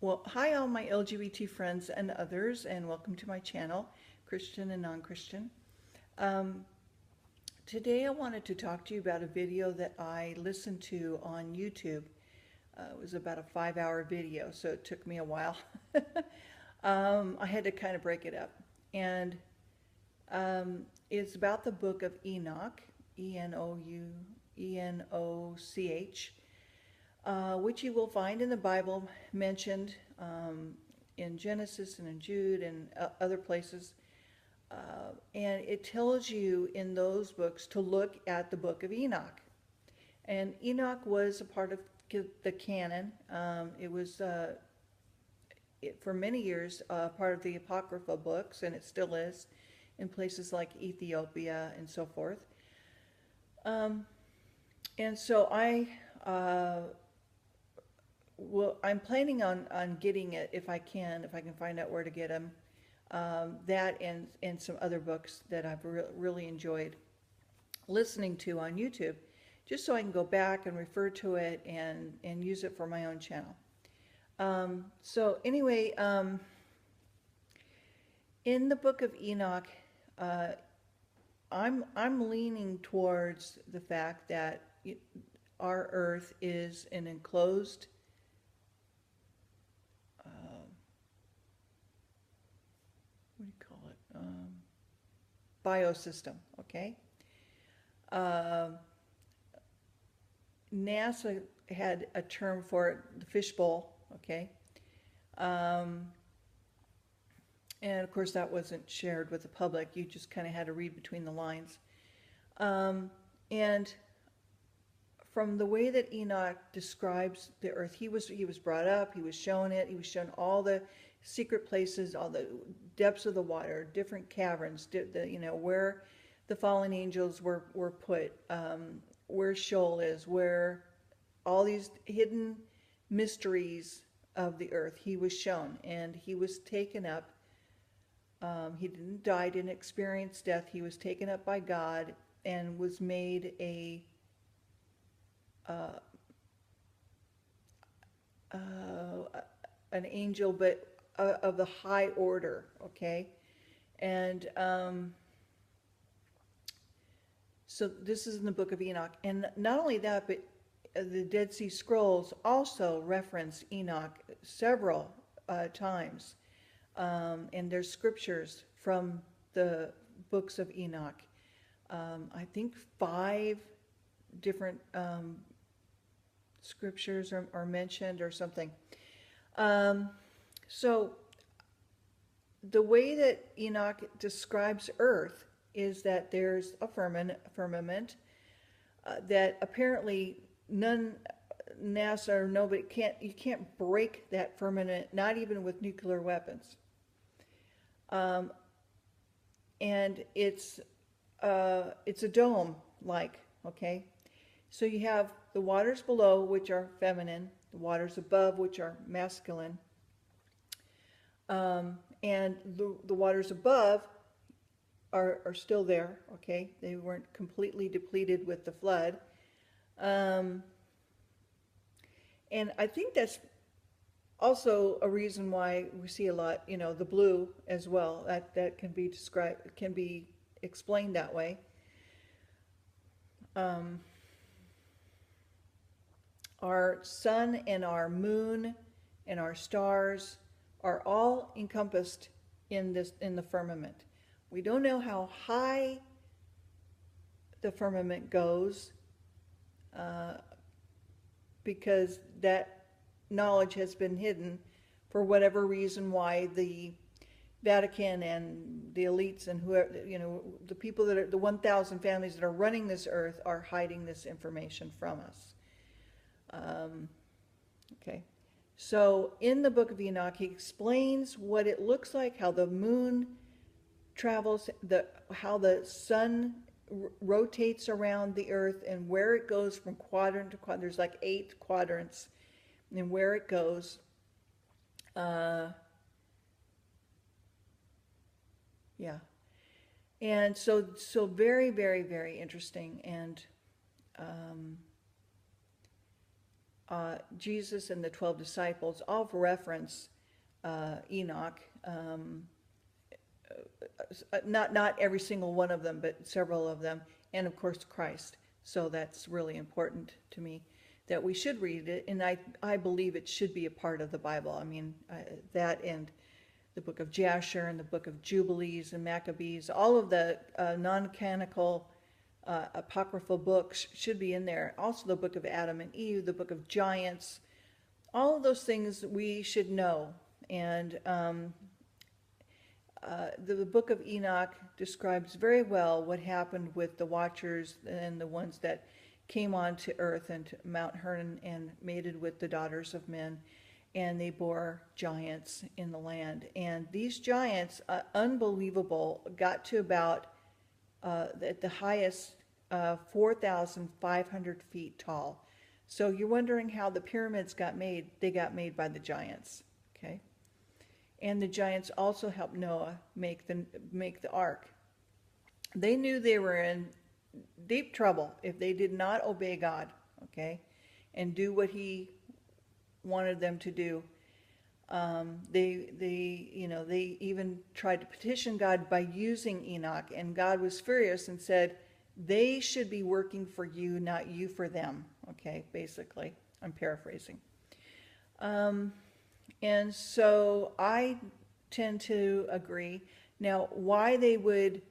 Well, hi all my LGBT friends and others, and welcome to my channel, Christian and Non-Christian. Um, Today I wanted to talk to you about a video that I listened to on YouTube. It was about a 5-hour video, so it took me a while. I had to kind of break it up. And it's about the Book of Enoch, Enoch, which you will find in the Bible mentioned in Genesis and in Jude and other places. And it tells you in those books to look at the Book of Enoch. And Enoch was a part of the canon. It was, for many years, part of the Apocrypha books, and it still is in places like Ethiopia and so forth. And so I'm planning on getting it if I can find out where to get them. That and some other books that I've really enjoyed listening to on YouTube, just so I can go back and refer to it and use it for my own channel. So anyway, in the Book of Enoch, I'm leaning towards the fact that our Earth is an enclosed what do you call it? Biosystem, okay? NASA had a term for it, the fishbowl, okay? And of course that wasn't shared with the public. You just kind of had to read between the lines. And from the way that Enoch describes the earth, he was brought up, he was shown it, he was shown all the secret places, all the depths of the water, different caverns, where the fallen angels were put, where Sheol is, where all these hidden mysteries of the earth he was shown, and he was taken up. He didn't die, didn't experience death. He was taken up by God and was made an angel, but of the high order, okay? And so this is in the Book of Enoch. And not only that, but the Dead Sea Scrolls also reference Enoch several times. And there's scriptures from the books of Enoch. I think 5 different scriptures are mentioned or something. So the way that Enoch describes Earth is that there's a firmament that apparently NASA or nobody you can't break that firmament, not even with nuclear weapons. And it's a dome like, okay? So you have the waters below, which are feminine, the waters above, which are masculine. And the waters above are still there, okay? They weren't completely depleted with the flood. And I think that's also a reason why we see a lot, the blue as well. That can be described, can be explained that way. Our sun and our moon and our stars are all encompassed in the firmament. We don't know how high the firmament goes because that knowledge has been hidden for whatever reason, why the Vatican and the elites and whoever, the people that are the 1,000 families that are running this earth are hiding this information from us. Okay, so in the Book of Enoch, he explains what it looks like, how the moon travels, how the sun rotates around the earth, and where it goes from quadrant to quadrant. There's like 8 quadrants, and where it goes. Yeah, and so very, very, very interesting, and Jesus and the 12 disciples all reference Enoch. Not every single one of them, but several of them, and of course Christ. So that's really important to me that we should read it, and I believe it should be a part of the Bible. I mean, that and the book of Jasher and the book of Jubilees and Maccabees, all of the non-canonical apocryphal books should be in there. Also the book of Adam and Eve, the book of giants, all of those things we should know. And the book of Enoch describes very well what happened with the watchers and the ones that came onto earth and to Mount Hermon and mated with the daughters of men, and they bore giants in the land. And these giants, unbelievable, got to about at the highest 4,500 feet tall. So you're wondering how the pyramids got made. They got made by the giants. Okay. And the giants also helped Noah make the ark. They knew they were in deep trouble if they did not obey God, okay, and do what He wanted them to do. They even tried to petition God by using Enoch, and God was furious and said, "They should be working for you, not you for them." Okay, basically, I'm paraphrasing. And so I tend to agree. Now, why they would,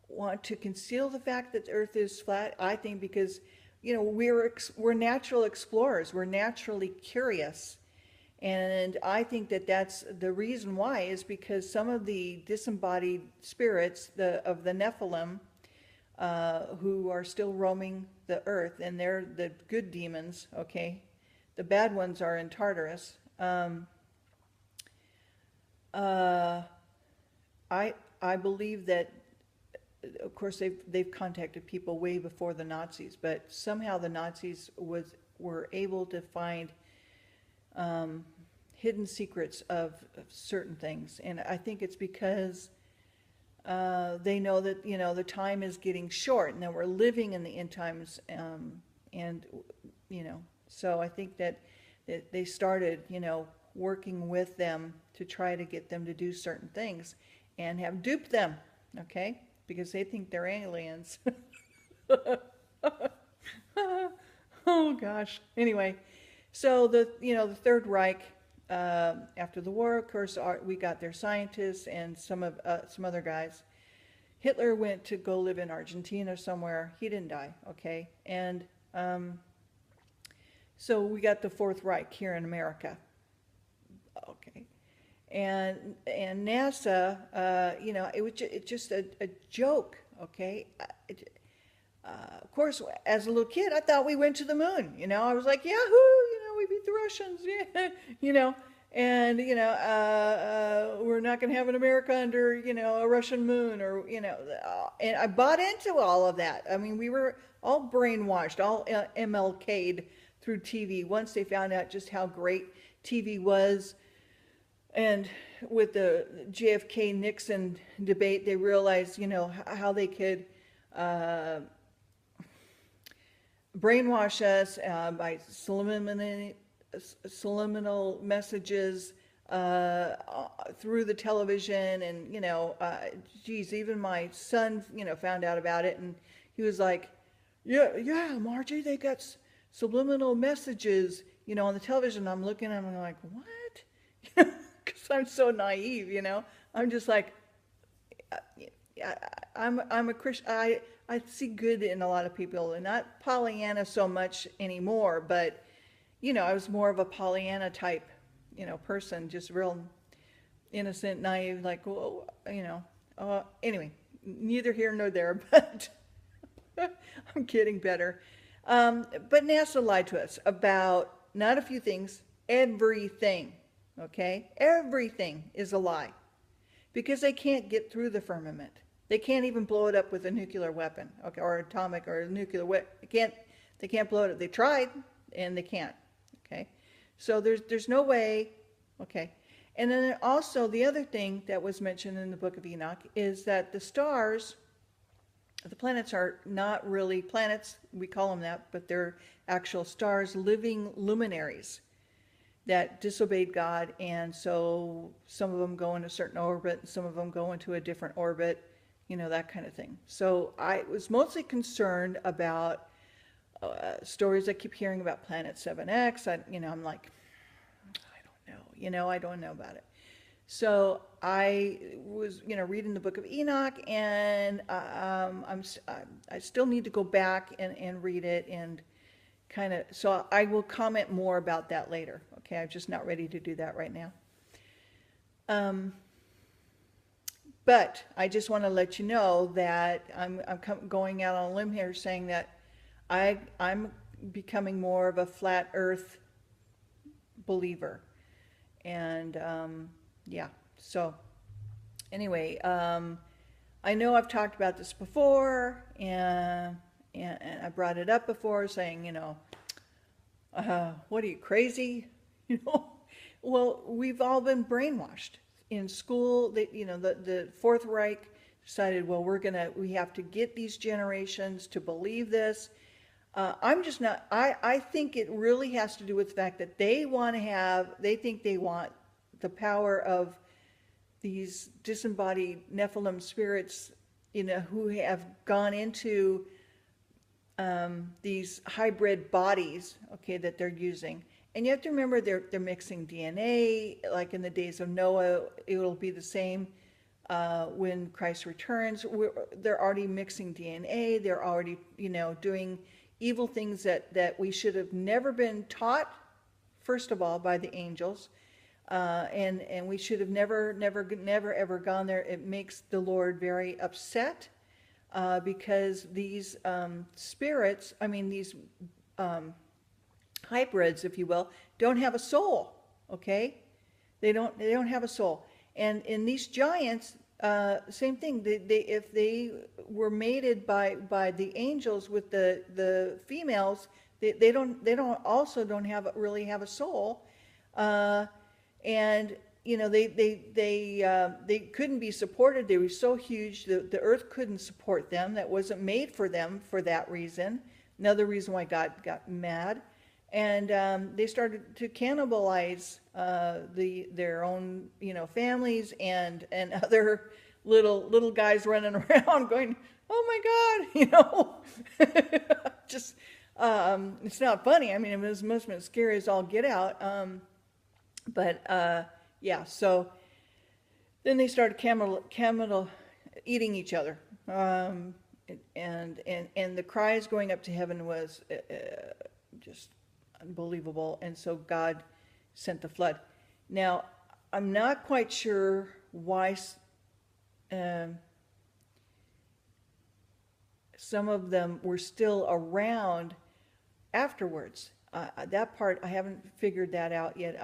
want to conceal the fact that the earth is flat, I think because, we're natural explorers. We're naturally curious. And I think that that's the reason why, is because some of the disembodied spirits of the Nephilim, who are still roaming the earth, and they're the good demons, okay? The bad ones are in Tartarus. I believe that, of course, they've contacted people way before the Nazis, but somehow the Nazis were able to find hidden secrets of certain things, and I think it's because they know that the time is getting short, and that we're living in the end times, so I think that they started working with them to try to get them to do certain things, and have duped them, okay, because they think they're aliens. Oh gosh. Anyway, so the Third Reich, after the war, of course, we got their scientists and some other guys. Hitler went to go live in Argentina somewhere. He didn't die, okay? And so we got the Fourth Reich here in America, okay? And NASA, it's just a joke, okay? Of course, as a little kid, I thought we went to the moon. I was like, yahoo! We beat the Russians, yeah, and we're not going to have an America under a Russian moon, or and I bought into all of that. I mean, we were all brainwashed, all MLK'd through TV once they found out just how great TV was. And with the JFK Nixon debate, they realized how they could brainwash us by subliminal messages through the television, and even my son found out about it, and he was like, yeah, Margie, they got subliminal messages on the television. I'm looking at him and I'm like, what? Because I'm so naive, I'm just like, I'm a Christian. I see good in a lot of people, and not Pollyanna so much anymore, but I was more of a Pollyanna type person, just real innocent, naive, like, well, anyway, neither here nor there, but I'm getting better. But NASA lied to us about not a few things, everything, okay? Everything is a lie, because they can't get through the firmament. They can't even blow it up with a nuclear weapon, okay, or atomic or nuclear weapon. They can't blow it up. They tried, and they can't, okay? So there's no way, okay? And then also the other thing that was mentioned in the Book of Enoch is that the stars the planets are not really planets, we call them that, but they're actual stars, living luminaries that disobeyed God, and so some of them go in a certain orbit, and some of them go into a different orbit, you know, that kind of thing. So I was mostly concerned about stories I keep hearing about Planet 7X. I'm like, I don't know, I don't know about it. So I was, reading the Book of Enoch, and I still need to go back and read it, and kind of, so I will comment more about that later. Okay, I'm just not ready to do that right now. But I just want to let you know that I'm going out on a limb here saying that I'm becoming more of a flat earth believer. And yeah, so anyway, I know I've talked about this before, and I brought it up before saying, what are you, crazy? Well, we've all been brainwashed. In school, the Fourth Reich decided, well, we have to get these generations to believe this. I'm just not, I think it really has to do with the fact that they think they want the power of these disembodied Nephilim spirits, who have gone into these hybrid bodies, okay, that they're using. And you have to remember they're mixing DNA, like in the days of Noah. It will be the same when Christ returns. They're already mixing DNA. They're already, doing evil things that we should have never been taught, first of all, by the angels. And we should have never ever gone there. It makes the Lord very upset because these spirits, these hybrids, if you will, don't have a soul. Okay, they don't have a soul. And in these giants, same thing. If they were mated by the angels with the females, they don't really have a soul. And they couldn't be supported. They were so huge the earth couldn't support them. That wasn't made for them for that reason. Another reason why God got mad. And they started to cannibalize their own, families and other little guys running around going, oh my God, just it's not funny. It must have been scary as all get out. Yeah. So then they started eating each other, and the cries going up to heaven was just unbelievable. And so God sent the flood. Now, I'm not quite sure why some of them were still around afterwards. That part, I haven't figured that out yet.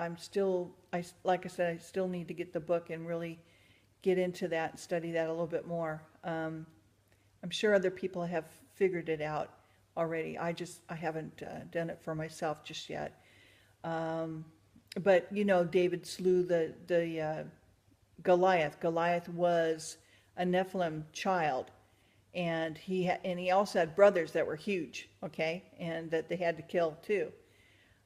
Like I said, I still need to get the book and really get into that and study that a little bit more. I'm sure other people have figured it out already. I haven't done it for myself just yet. But David slew the Goliath. Goliath was a Nephilim child, and he also had brothers that were huge, okay, and that they had to kill too.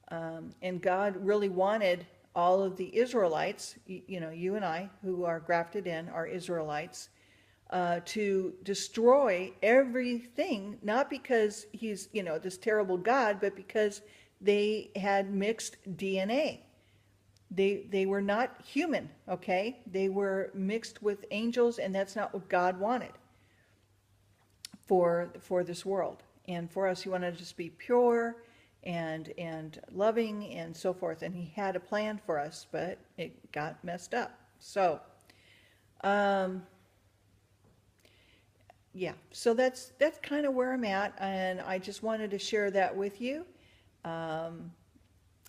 And God really wanted all of the Israelites, you and I, who are grafted in, are Israelites, to destroy everything, not because he's, this terrible God, but because they had mixed DNA. They were not human, okay? They were mixed with angels, and that's not what God wanted for this world. And for us, he wanted to just be pure and loving and so forth. And he had a plan for us, but it got messed up. So, yeah, so that's kind of where I'm at, and I just wanted to share that with you.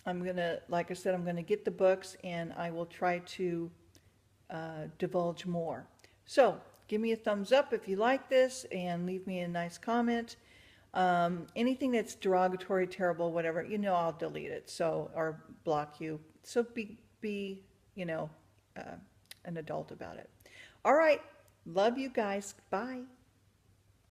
I'm gonna, like I said, I'm gonna get the books, and I will try to divulge more. So give me a thumbs up if you like this, and leave me a nice comment. Anything that's derogatory, terrible, whatever, I'll delete it, or block you. So be an adult about it. All right, love you guys. Bye.